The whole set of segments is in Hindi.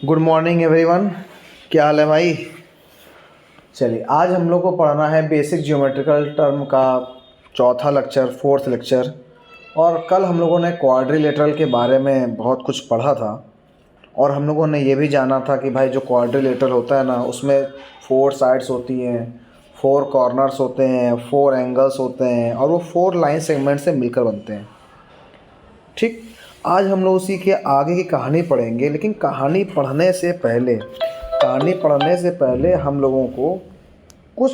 Good morning everyone. क्या हाल है भाई? चलिए, आज हम लोग को पढ़ना है बेसिक ज्योमेट्रिकल टर्म का चौथा लेक्चर, फोर्थ लेक्चर। और कल हम लोगों ने क्वाड्रिलेटरल के बारे में बहुत कुछ पढ़ा था और हम लोगों ने ये भी जाना था कि भाई जो क्वाड्रिलेटरल होता है ना, उसमें 4 साइड्स होती हैं, 4 कॉर्नर्स होते हैं, 4 एंगल्स होते हैं और वो 4 लाइन सेगमेंट से मिलकर बनते हैं। ठीक, आज हम लोग उसी के आगे की कहानी पढ़ेंगे, लेकिन कहानी पढ़ने से पहले हम लोगों को कुछ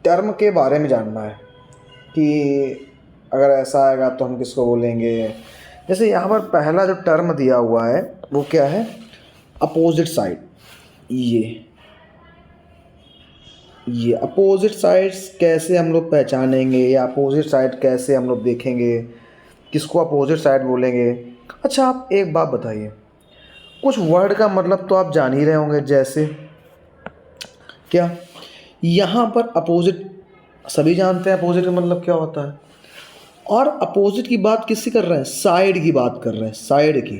टर्म के बारे में जानना है कि अगर ऐसा आएगा तो हम किसको बोलेंगे। जैसे यहाँ पर पहला जो टर्म दिया हुआ है वो क्या है? Opposite side. ये अपोजिट साइड्स कैसे हम लोग पहचानेंगे या अपोजिट साइड कैसे हम लोग देखेंगे, किसको अपोजिट साइड बोलेंगे? अच्छा, आप एक बात बताइए, कुछ वर्ड का मतलब तो आप जान ही रहे होंगे, जैसे क्या यहाँ पर अपोजिट सभी जानते हैं अपोजिट का मतलब क्या होता है। और अपोजिट की बात किसकी कर रहे हैं? साइड की बात कर रहे हैं, साइड की।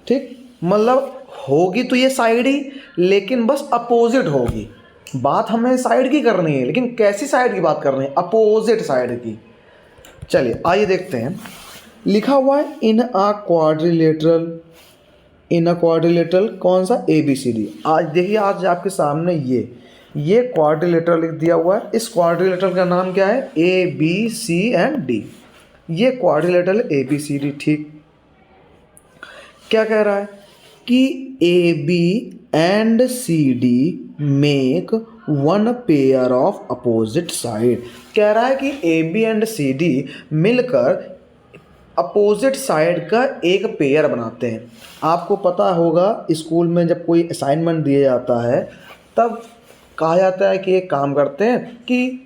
ठीक, मतलब होगी तो ये साइड ही, लेकिन बस अपोजिट होगी। बात हमें साइड की करनी है, लेकिन कैसी साइड की बात करनी है? अपोजिट साइड की। चलिए आइए देखते हैं। लिखा हुआ है इन अ क्वाड्रिलेटरल कौन सा? ABCD। आज देखिए, आज आपके सामने ये क्वाड्रिलेटरल लिख दिया हुआ है। इस क्वाड्रिलेटरल का नाम क्या है? ABC and D। ये क्वाड्रिलेटरल ABCD। ठीक, क्या कह रहा है कि AB and CD make one pair of opposite side. कह रहा है कि AB एंड CD मिलकर अपोजिट साइड का एक पेयर बनाते हैं। आपको पता होगा, स्कूल में जब कोई असाइनमेंट दिया जाता है तब कहा जाता है कि एक काम करते हैं कि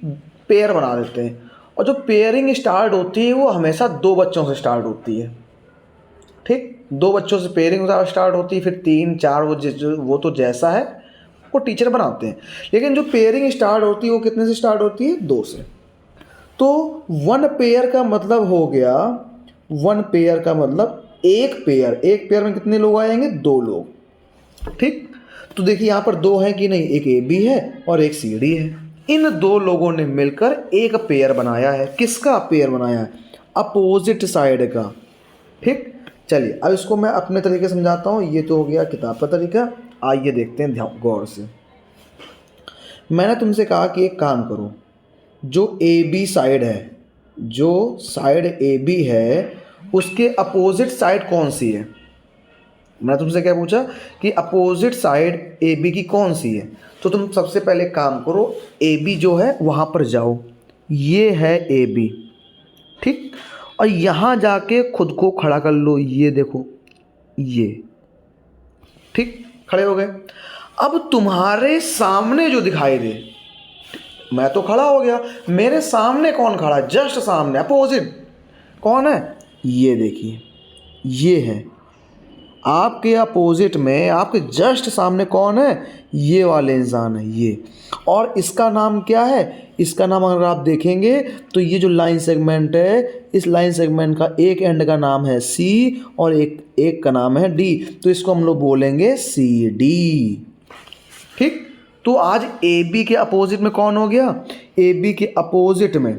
पेयर बना देते हैं, और जो पेयरिंग स्टार्ट होती है वो हमेशा 2 बच्चों से स्टार्ट होती है। ठीक, 2 बच्चों से पेयरिंग स्टार्ट होती है, फिर 3 4, वो तो जैसा है वो टीचर बनाते हैं। लेकिन जो पेयरिंग स्टार्ट होती है वो कितने से स्टार्ट होती है? 2 से। तो वन पेयर का मतलब हो गया, वन पेयर का मतलब एक पेयर में कितने लोग आएंगे? 2 लोग। ठीक, तो देखिए यहाँ पर 2 हैं कि नहीं? एक AB है और एक CD है। इन 2 लोगों ने मिलकर एक पेयर बनाया है। किसका पेयर बनाया है? अपोजिट साइड का। ठीक, चलिए अब इसको मैं अपने तरीके से समझाता हूँ। ये तो हो गया किताब का तरीका, आइए देखते हैं ध्यान गौर से। मैंने तुमसे कहा कि एक काम करो, जो AB साइड है, जो साइड AB है, उसके अपोजिट साइड कौन सी है? मैंने तुमसे क्या पूछा कि अपोजिट साइड AB की कौन सी है? तो तुम सबसे पहले काम करो, AB जो है वहाँ पर जाओ, ये है AB। ठीक, और यहाँ जाके खुद को खड़ा कर लो, ये देखो ये। ठीक, खड़े हो गए। अब तुम्हारे सामने जो दिखाई दे, मैं तो खड़ा हो गया, मेरे सामने कौन खड़ा है? जस्ट सामने, अपोजिट कौन है? ये देखिए, ये है आपके अपोजिट में, आपके जस्ट सामने कौन है? ये वाले इंसान है, ये। और इसका नाम क्या है? इसका नाम अगर आप देखेंगे तो ये जो लाइन सेगमेंट है, इस लाइन सेगमेंट का एक एंड का नाम है C और एक का नाम है D, तो इसको हम लोग बोलेंगे CD। ठीक, तो आज AB के अपोजिट में कौन हो गया? AB के अपोजिट में,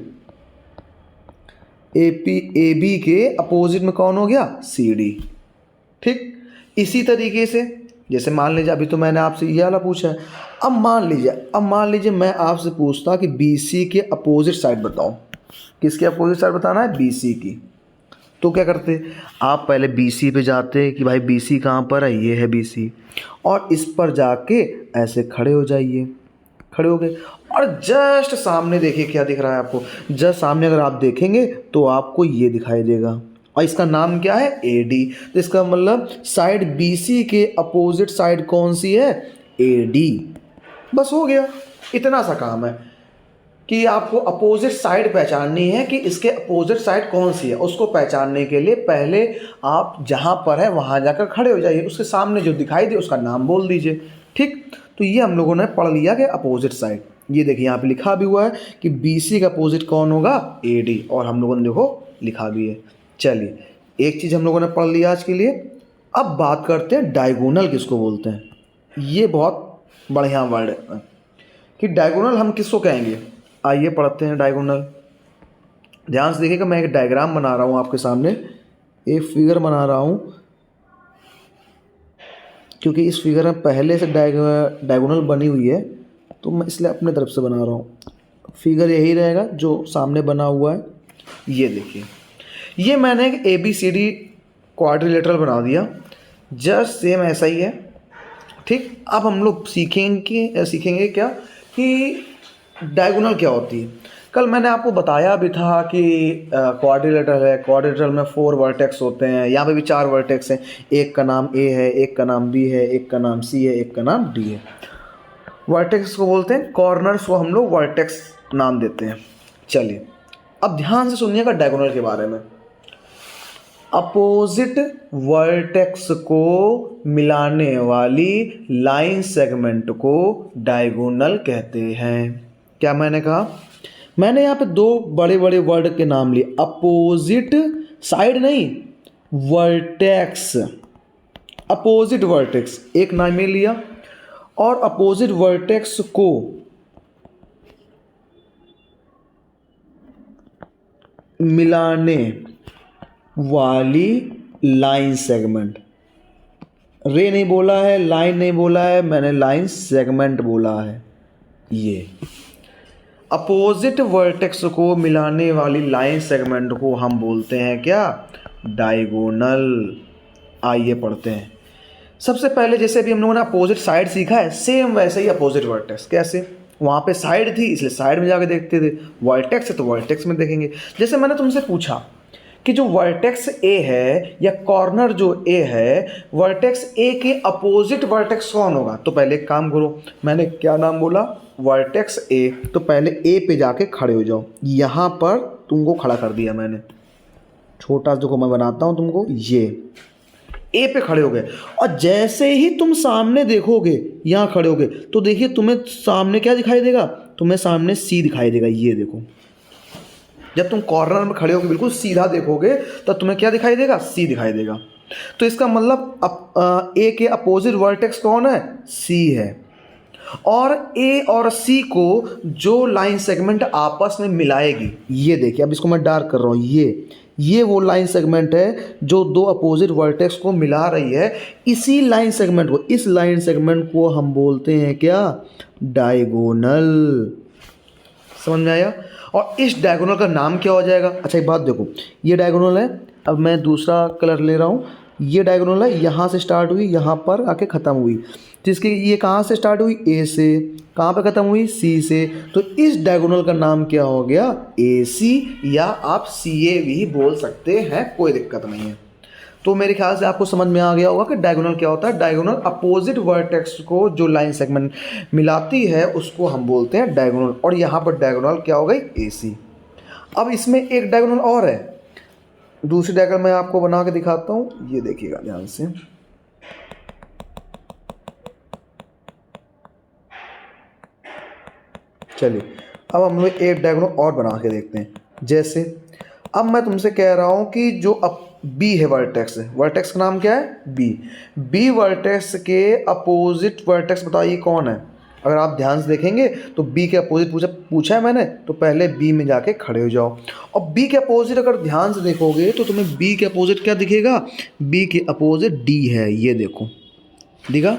AB के अपोजिट में कौन हो गया? CD। ठीक, इसी तरीके से जैसे मान लीजिए अभी तो मैंने आपसे ये वाला पूछा है, अब मान लीजिए मैं आपसे पूछता कि BC के अपोजिट साइड बताओ। किसके अपोजिट साइड बताना है? BC की। तो क्या करते? आप पहले BC पे जाते कि भाई BC कहाँ पर है? ये है BC, और इस पर जाके ऐसे खड़े हो जाइए। खड़े हो गए और जस्ट सामने देखिए क्या दिख रहा है आपको। जस्ट सामने अगर आप देखेंगे तो आपको ये दिखाई देगा, और इसका नाम क्या है? AD। तो इसका मतलब साइड BC के अपोजिट साइड कौन सी है? AD। बस हो गया, इतना सा काम है कि आपको अपोजिट साइड पहचाननी है कि इसके अपोजिट साइड कौन सी है। उसको पहचानने के लिए पहले आप जहाँ पर है वहाँ जाकर खड़े हो जाइए, उसके सामने जो दिखाई दे उसका नाम बोल दीजिए। ठीक, तो ये हम लोगों ने पढ़ लिया कि अपोजिट साइड। ये देखिए यहाँ पे लिखा भी हुआ है कि BC का अपोजिट कौन होगा? AD, और हम लोगों ने देखो लिखा भी है। चलिए, एक चीज़ हम लोगों ने पढ़ लिया आज के लिए, अब बात करते हैं डायगोनल किसको बोलते हैं। ये बहुत बढ़िया वर्ड है कि डायगोनल हम किसको कहेंगे। आइए पढ़ते हैं डायगोनल। ध्यान से देखिएगा, मैं एक डायग्राम बना रहा हूँ आपके सामने, एक फिगर बना रहा हूँ, क्योंकि इस फिगर में पहले से डायगोनल बनी हुई है तो मैं इसलिए अपने तरफ से बना रहा हूँ। फिगर यही रहेगा जो सामने बना हुआ है। ये देखिए, ये मैंने एक ABCD क्वाड्रिलेटरल बना दिया, जस्ट सेम ऐसा ही है। ठीक, अब हम लोग सीखेंगे क्या कि डायगोनल क्या होती है। कल मैंने आपको बताया भी था कि क्वाड्रिलेटरल है, क्वाड्रिलेटरल में 4 वर्टेक्स होते हैं। यहाँ पे भी 4 वर्टेक्स हैं, एक का नाम A है, एक का नाम B है, एक का नाम C है, एक का नाम D है। वर्टेक्स को बोलते हैं, कॉर्नर्स को हम लोग वर्टेक्स नाम देते हैं। चलिए अब ध्यान से सुनिएगा डायगोनल के बारे में। अपोजिट वर्टेक्स को मिलाने वाली लाइन सेगमेंट को डायगोनल कहते हैं। क्या मैंने कहा? मैंने यहाँ पे 2 बड़े बड़े वर्ड के नाम लिए, अपोजिट, साइड नहीं, वर्टेक्स। अपोजिट वर्टेक्स एक नाम में लिया, और अपोजिट वर्टेक्स को मिलाने वाली लाइन सेगमेंट। रे नहीं बोला है, लाइन नहीं बोला है, मैंने लाइन सेगमेंट बोला है। ये अपोजिट वर्टेक्स को मिलाने वाली लाइन सेगमेंट को हम बोलते हैं क्या? डायगोनल। आइए पढ़ते हैं। सबसे पहले जैसे अभी हम लोगों ने अपोजिट साइड सीखा है, सेम वैसे ही अपोजिट वर्टेक्स। कैसे? वहाँ पे साइड थी इसलिए साइड में जाके देखते थे, वर्टेक्स है तो वर्टेक्स में देखेंगे। जैसे मैंने तुमसे पूछा कि जो वर्टेक्स A है या कॉर्नर जो A है, वर्टेक्स A के अपोजिट वर्टेक्स कौन होगा? तो पहले एक काम करो, मैंने क्या नाम बोला? Vertex A। तो पहले A पे जाके खड़े हो जाओ। यहाँ पर तुमको खड़ा कर दिया मैंने, छोटा जो को मैं बनाता हूँ तुमको, ये A पे खड़े हो गए। और जैसे ही तुम सामने देखोगे, यहाँ खड़े हो गए, तो देखिए तुम्हें सामने क्या दिखाई देगा? तुम्हें सामने C दिखाई देगा। ये देखो, जब तुम कॉर्नर में खड़े होकर बिल्कुल सीधा देखोगे तो तुम्हें क्या दिखाई देगा? C दिखाई देगा। तो इसका मतलब A के अपोजिट वर्टेक्स कौन है? C है। और A और C को जो लाइन सेगमेंट आपस में मिलाएगी, ये देखिए, अब इसको मैं डार्क कर रहा हूँ, ये वो लाइन सेगमेंट है जो 2 अपोजिट वर्टेक्स को मिला रही है। इसी लाइन सेगमेंट को, इस लाइन सेगमेंट को हम बोलते हैं क्या? डायगोनल। समझ में आया? और इस डायगोनल का नाम क्या हो जाएगा? अच्छा एक बात देखो, ये डायगोनल है, अब मैं दूसरा कलर ले रहा हूँ। ये डायगोनल है, यहाँ से स्टार्ट हुई, यहाँ पर आके ख़त्म हुई। जिसकी ये कहाँ से स्टार्ट हुई? A से। कहाँ पे ख़त्म हुई? C से। तो इस डायगोनल का नाम क्या हो गया? AC, या आप CA भी बोल सकते हैं, कोई दिक्कत नहीं है। तो मेरे ख्याल से आपको समझ में आ गया होगा कि डायगोनल क्या होता है। डायगोनल अपोजिट वर्टेक्स को जो लाइन सेगमेंट मिलाती है उसको हम बोलते हैं डायगोनल। और यहाँ पर डायगोनल क्या हो गई? AC। अब इसमें एक डायगोनल और है, दूसरी डायगोनल मैं आपको बना के दिखाता हूँ, ये देखिएगा ध्यान से। चलिए अब हम लोग एक डायगोनल और बना के देखते हैं। जैसे अब मैं तुमसे कह रहा हूँ कि जो अब B है वर्टेक्स, वर्टेक्स का नाम क्या है? B वर्टेक्स के अपोजिट वर्टेक्स बताइए कौन है? अगर आप ध्यान से देखेंगे तो B के अपोजिट पूछा है मैंने, तो पहले B में जाके खड़े हो जाओ। और B के अपोजिट अगर ध्यान से देखोगे तो तुम्हें B के अपोजिट क्या दिखेगा? B के अपोजिट D है, ये देखो, दिखा?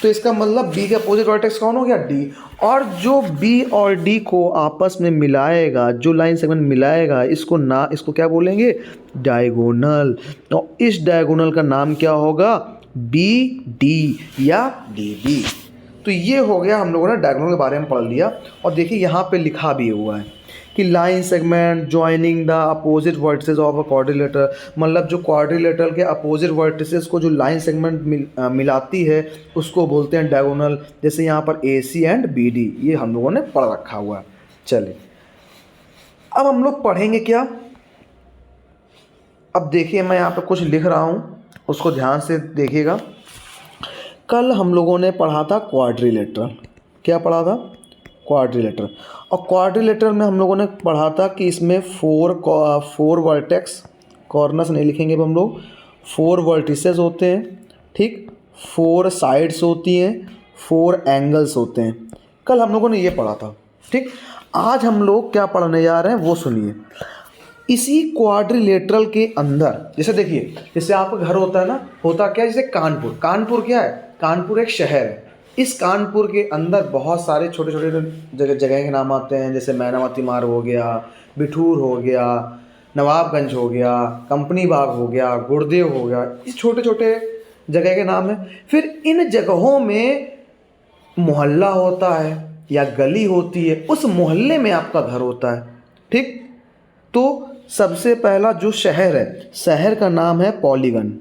तो इसका मतलब B के अपोजिट वर्टेक्स कौन हो गया? D। और जो B और D को आपस में मिलाएगा, जो लाइन सेगमेंट मिलाएगा, इसको क्या बोलेंगे? डायगोनल। तो इस डायगोनल का नाम क्या होगा? BD या DB। तो ये हो गया, हम लोगों ने डायगोनल के बारे में पढ़ लिया। और देखिए यहाँ पे लिखा भी हुआ है कि line segment joining the opposite vertices of a quadrilateral, मतलब जो क्वाड्रिलेटरल के अपोजिट वर्टिसेस को जो लाइन सेगमेंट मिलाती है उसको बोलते हैं डायगोनल। जैसे यहाँ पर AC एंड BD, ये हम लोगों ने पढ़ रखा हुआ है। चलिए अब हम लोग पढ़ेंगे क्या? अब देखिए मैं यहाँ पर कुछ लिख रहा हूँ, उसको ध्यान से देखिएगा। कल हम लोगों ने पढ़ा था क्वाड्रिलेटरल। क्या पढ़ा था? क्वाड्रिलेटरल। और क्वाड्रिलेटरल में हम लोगों ने पढ़ा था कि इसमें 4 वर्टेक्स, कॉर्नर्स नहीं लिखेंगे अब हम लोग, 4 वर्टिसेस होते हैं, ठीक, 4 साइड्स होती हैं, 4 एंगल्स होते हैं। कल हम लोगों ने ये पढ़ा था, ठीक। आज हम लोग क्या पढ़ने जा रहे हैं वो सुनिए। इसी क्वाड्रिलेटरल के अंदर, जैसे देखिए, जैसे आपका घर होता है ना, होता क्या है, जैसे कानपुर, कानपुर क्या है, कानपुर एक शहर है। इस कानपुर के अंदर बहुत सारे छोटे छोटे जगह के नाम आते हैं, जैसे मैनावती मार्ग हो गया, बिठूर हो गया, नवाबगंज हो गया, कंपनी बाग हो गया, गुड़देव हो गया, इस छोटे छोटे जगह के नाम हैं। फिर इन जगहों में मोहल्ला होता है या गली होती है, उस मोहल्ले में आपका घर होता है, ठीक। तो सबसे पहला जो शहर है, शहर का नाम है पॉलीगन।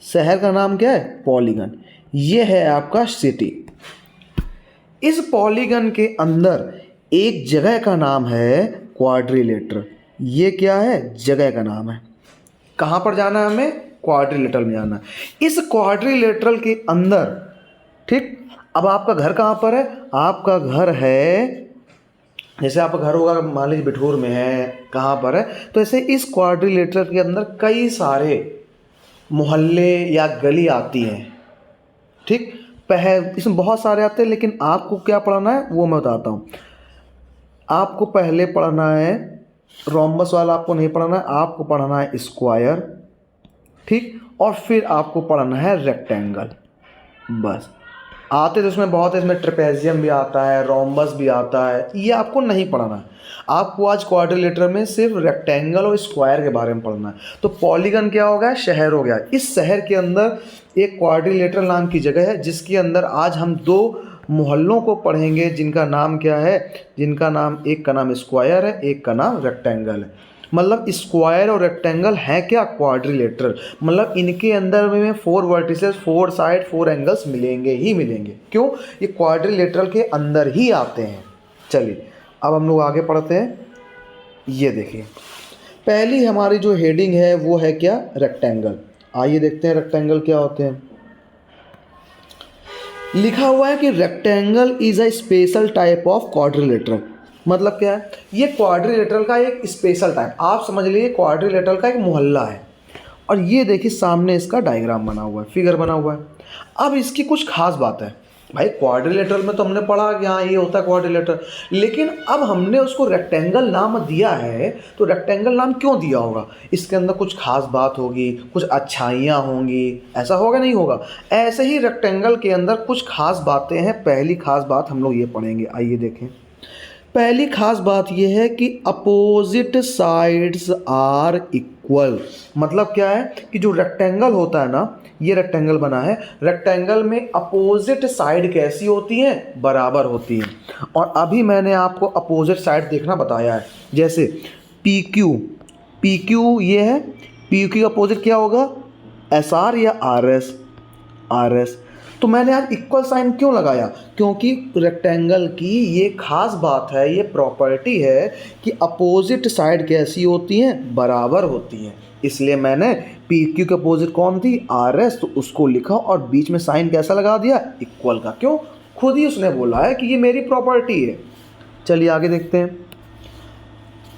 शहर का नाम क्या है, पॉलीगन। ये है आपका सिटी। इस पॉलीगन के अंदर एक जगह का नाम है क्वाड्रिलेटरल। ये क्या है, जगह का नाम है। कहाँ पर जाना है हमें, क्वाड्रिलेटरल में जाना है। इस क्वाड्रिलेटरल के अंदर, ठीक। अब आपका घर कहाँ पर है, आपका घर है, जैसे आपका घर होगा मान लीजिए बिठूर में है, कहाँ पर है, तो ऐसे इस क्वाड्रिलेटरल के अंदर कई सारे मोहल्ले या गली आती हैं, ठीक। इसमें बहुत सारे आते हैं, लेकिन आपको क्या पढ़ना है वो मैं बताता हूँ। आपको पहले पढ़ना है रोम्बस वाला, आपको नहीं पढ़ना है, आपको पढ़ना है स्क्वायर, ठीक, और फिर आपको पढ़ना है रेक्टेंगल। बस आते तो इसमें बहुत है, इसमें ट्रेपेजियम भी आता है, रोम्बस भी आता है, ये आपको नहीं पढ़ना है। आपको आज क्वाड्रिलेटरल में सिर्फ रेक्टेंगल और स्क्वायर के बारे में पढ़ना है। तो पॉलीगन क्या हो गया, शहर हो गया। इस शहर के अंदर एक क्वाड्रिलेटरल नाम की जगह है, जिसके अंदर आज हम 2 मोहल्लों को पढ़ेंगे, जिनका नाम क्या है, जिनका नाम, एक का नाम स्क्वायर है, एक का नाम रेक्टेंगल है। मतलब स्क्वायर और रेक्टेंगल है क्या, क्वाड्रिलेटरल। मतलब इनके अंदर में 4 वर्टिसेस, 4 साइड, 4 एंगल्स मिलेंगे ही मिलेंगे। क्यों, ये क्वाड्रिलेटरल के अंदर ही आते हैं। चलिए अब हम लोग आगे पढ़ते हैं। ये देखिए, पहली हमारी जो हेडिंग है वो है क्या, रेक्टेंगल। आइए देखते हैं रेक्टेंगल क्या होते हैं। लिखा हुआ है कि rectangle is a special type of quadrilateral. मतलब क्या है, ये क्वाड्रिलेटरल का एक स्पेशल टाइप, आप समझ लीजिए क्वाड्रिलेटरल का एक मोहल्ला है। और ये देखिए सामने इसका डायग्राम बना हुआ है, फिगर बना हुआ है। अब इसकी कुछ खास बात है भाई, क्वाड्रिलेटरल में तो हमने पढ़ा कि हाँ ये होता है क्वाड्रिलेटरल, लेकिन अब हमने उसको रेक्टेंगल नाम दिया है, तो रेक्टेंगल नाम क्यों दिया होगा, इसके अंदर कुछ खास बात होगी, कुछ अच्छाइयाँ होंगी, ऐसा होगा नहीं होगा। ऐसे ही रेक्टेंगल के अंदर कुछ खास बातें हैं। पहली खास बात हम लोग ये पढ़ेंगे, आइए देखें। पहली खास बात यह है कि अपोजिट साइड्स आर इक्वल। मतलब क्या है कि जो रेक्टेंगल होता है ना, ये रेक्टेंगल बना है, रेक्टेंगल में अपोजिट साइड कैसी होती हैं, बराबर होती हैं। और अभी मैंने आपको अपोजिट साइड देखना बताया है, जैसे पी क्यू ये है, पी क्यू का अपोजिट क्या होगा, एस आर या आर एस। तो मैंने आज इक्वल साइन क्यों लगाया, क्योंकि रेक्टेंगल की ये खास बात है, ये प्रॉपर्टी है कि अपोजिट साइड कैसी होती हैं, बराबर होती हैं। इसलिए मैंने पी क्यू के अपोजिट कौन थी, आर एस, तो उसको लिखा और बीच में साइन कैसा लगा दिया, इक्वल का। क्यों, खुद ही उसने बोला है कि ये मेरी प्रॉपर्टी है। चलिए आगे देखते हैं।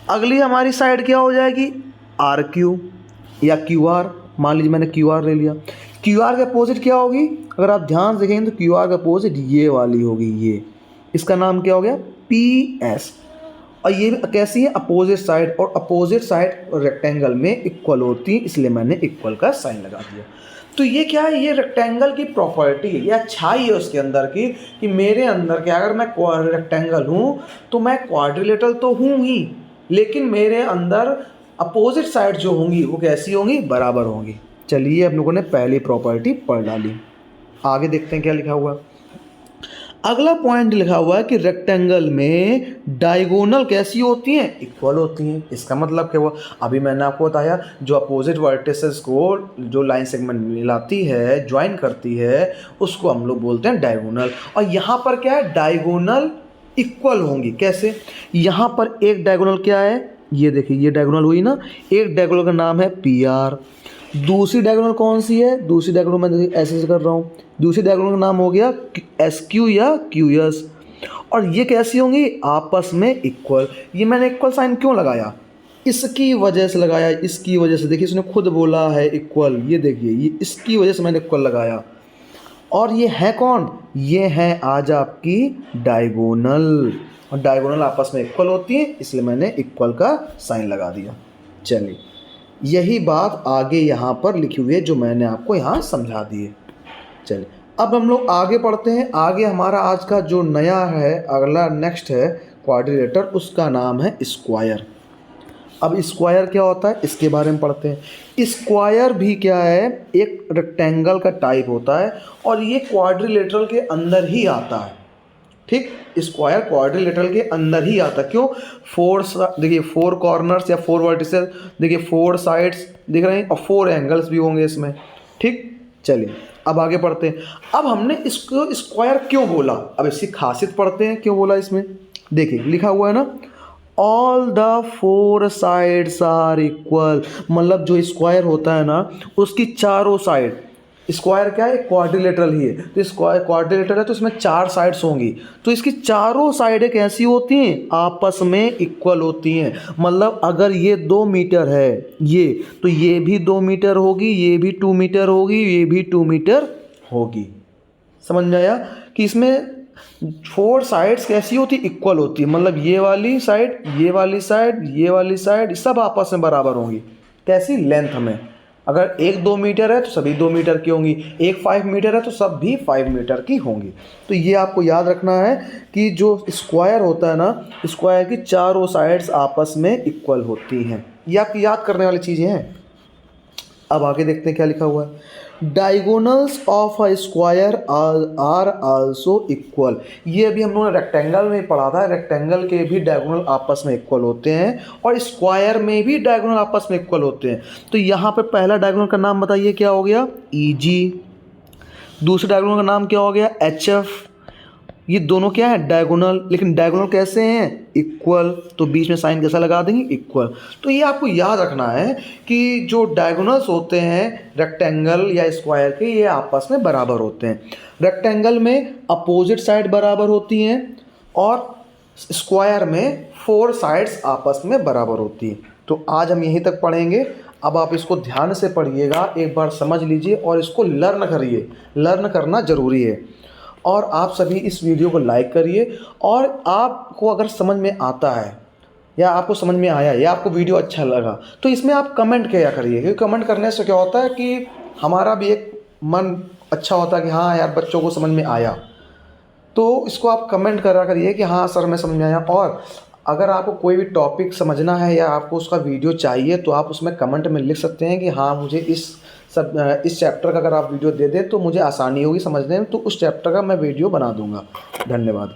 अगली हमारी साइड क्या हो जाएगी, आर क्यू या क्यू आर। मान लीजिए मैंने क्यू आर ले लिया, क्यू आर के अपोजिट क्या होगी, अगर आप ध्यान से देखेंगे तो क्यू आर का अपोजिट ये वाली होगी, ये, इसका नाम क्या हो गया, पी एस। और ये कैसी है, अपोजिट साइड, और अपोजिट साइड रेक्टेंगल में इक्वल होती है, इसलिए मैंने इक्वल का साइन लगा दिया। तो ये क्या है, ये रेक्टेंगल की प्रॉपर्टी है, ये अच्छाई है उसके अंदर की, कि मेरे अंदर क्या, अगर मैं रेक्टेंगल हूँ तो मैं क्वाड्रिलेटरल तो हूँ ही, लेकिन मेरे अंदर अपोजिट साइड जो होंगी वो कैसी होंगी, बराबर होंगी। चलिए हम लोगों ने पहली प्रॉपर्टी पढ़ डाली। आगे देखते हैं क्या लिखा हुआ। अगला पॉइंट लिखा हुआ है कि रेक्टेंगल में डायगोनल कैसी होती हैं, इक्वल होती हैं। इसका मतलब क्या हुआ, अभी मैंने आपको बताया, जो अपोजिट वर्टिसेस को जो लाइन सेगमेंट मिलाती है, ज्वाइन करती है, उसको हम लोग बोलते हैं डायगोनल। और यहाँ पर क्या है, डायगोनल इक्वल होंगी। कैसे, यहाँ पर एक डायगोनल क्या है, ये देखिए, ये डायगोनल हुई ना, एक डायगोनल का नाम है पी आर, दूसरी डायगोनल कौन सी है, दूसरी डायगोनल मैं ऐसे कर रहा हूँ, दूसरी डायगोनल का नाम हो गया एस क्यू या क्यू एस। और ये कैसी होंगी, आपस में इक्वल। ये मैंने इक्वल साइन क्यों लगाया, इसकी वजह से लगाया, इसकी वजह से, देखिए इसने खुद बोला है इक्वल, ये देखिए ये इसकी वजह से मैंने इक्वल लगाया। और ये है कौन, ये है आज आपकी डायगोनल, और डायगोनल आपस में इक्वल होती है, इसलिए मैंने इक्वल का साइन लगा दिया। चलिए यही बात आगे यहाँ पर लिखी हुई है जो मैंने आपको यहाँ समझा दी है। चलिए अब हम लोग आगे पढ़ते हैं। आगे हमारा आज का जो नया है, अगला नेक्स्ट है क्वाड्रिलेटर, उसका नाम है स्क्वायर। अब स्क्वायर क्या होता है इसके बारे में पढ़ते हैं। स्क्वायर भी क्या है, एक रेक्टेंगल का टाइप होता है और ये क्वाड्रिलेटरल के अंदर ही आता है। ठीक, स्क्वायर क्वाड्रिलेटरल के अंदर ही आता है। क्यों, देखिए 4 कॉर्नर्स या 4 वर्टिसेस, देखिए 4 साइड्स दिख रहे हैं और 4 एंगल्स भी होंगे इसमें। ठीक, चलिए अब आगे पढ़ते हैं। अब हमने इसको स्क्वायर क्यों बोला, अब इसकी खासियत पढ़ते हैं क्यों बोला इसमें। देखिए लिखा हुआ है ना, all the 4 sides are equal, मतलब जो स्क्वायर होता है ना उसकी चारों साइड, स्क्वायर क्या है, क्वाड्रिलेटरल ही है, तो स्क्वायर क्वाड्रिलेटरल है तो इसमें 4 साइड्स होंगी, तो इसकी चारों साइडें कैसी होती हैं, आपस में इक्वल होती हैं। मतलब अगर ये 2 मीटर है ये, तो ये भी 2 मीटर होगी, ये भी 2 मीटर होगी, ये भी 2 मीटर होगी। समझ में आया कि इसमें 4 साइड्स कैसी होती, इक्वल होती है। मतलब ये वाली साइड, ये वाली साइड, ये वाली साइड सब आपस में बराबर होंगी। कैसी, लेंथ में। अगर एक 2 मीटर है तो सभी 2 मीटर की होंगी, एक 5 मीटर है तो सब भी 5 मीटर की होंगी। तो ये आपको याद रखना है कि जो स्क्वायर होता है ना, स्क्वायर की चारों साइड्स आपस में इक्वल होती हैं। ये आपकी याद करने वाली चीज़ें हैं। अब आगे देखते हैं क्या लिखा हुआ है। Diagonals of a square are also equal. ये अभी हम लोगों ने रेक्टेंगल में पढ़ा था, रेक्टेंगल के भी डायगोनल आपस में इक्वल होते हैं और स्क्वायर में भी डायगोनल आपस में इक्वल होते हैं। तो यहाँ पे पहला डायगोनल का नाम बताइए क्या हो गया, EG। दूसरे डायगोनल का नाम क्या हो गया, HF। ये दोनों क्या है, डायगोनल, लेकिन डायगोनल कैसे हैं, इक्वल, तो बीच में साइन कैसा लगा देंगे, इक्वल। तो ये आपको याद रखना है कि जो डायगोनल्स होते हैं रेक्टेंगल या स्क्वायर के, ये आपस में बराबर होते हैं। रेक्टेंगल में अपोजिट साइड बराबर होती हैं और स्क्वायर में 4 साइड्स आपस में बराबर होती हैं। तो आज हम यहीं तक पढ़ेंगे। अब आप इसको ध्यान से पढ़िएगा, एक बार समझ लीजिए और इसको लर्न करिए, लर्न करना ज़रूरी है। और आप सभी इस वीडियो को लाइक करिए, और आपको अगर समझ में आता है या आपको समझ में आया या आपको वीडियो अच्छा लगा तो इसमें आप कमेंट किया करिए, क्योंकि कमेंट करने से क्या होता है कि हमारा भी एक मन अच्छा होता है कि हाँ यार बच्चों को समझ में आया। तो इसको आप कमेंट करा करिए कि हाँ सर मैं समझ में आया। और अगर आपको कोई भी टॉपिक समझना है या आपको उसका वीडियो चाहिए तो आप उसमें कमेंट में लिख सकते हैं कि हाँ मुझे इस चैप्टर का अगर आप वीडियो दे दें तो मुझे आसानी होगी समझने में, तो उस चैप्टर का मैं वीडियो बना दूंगा। धन्यवाद।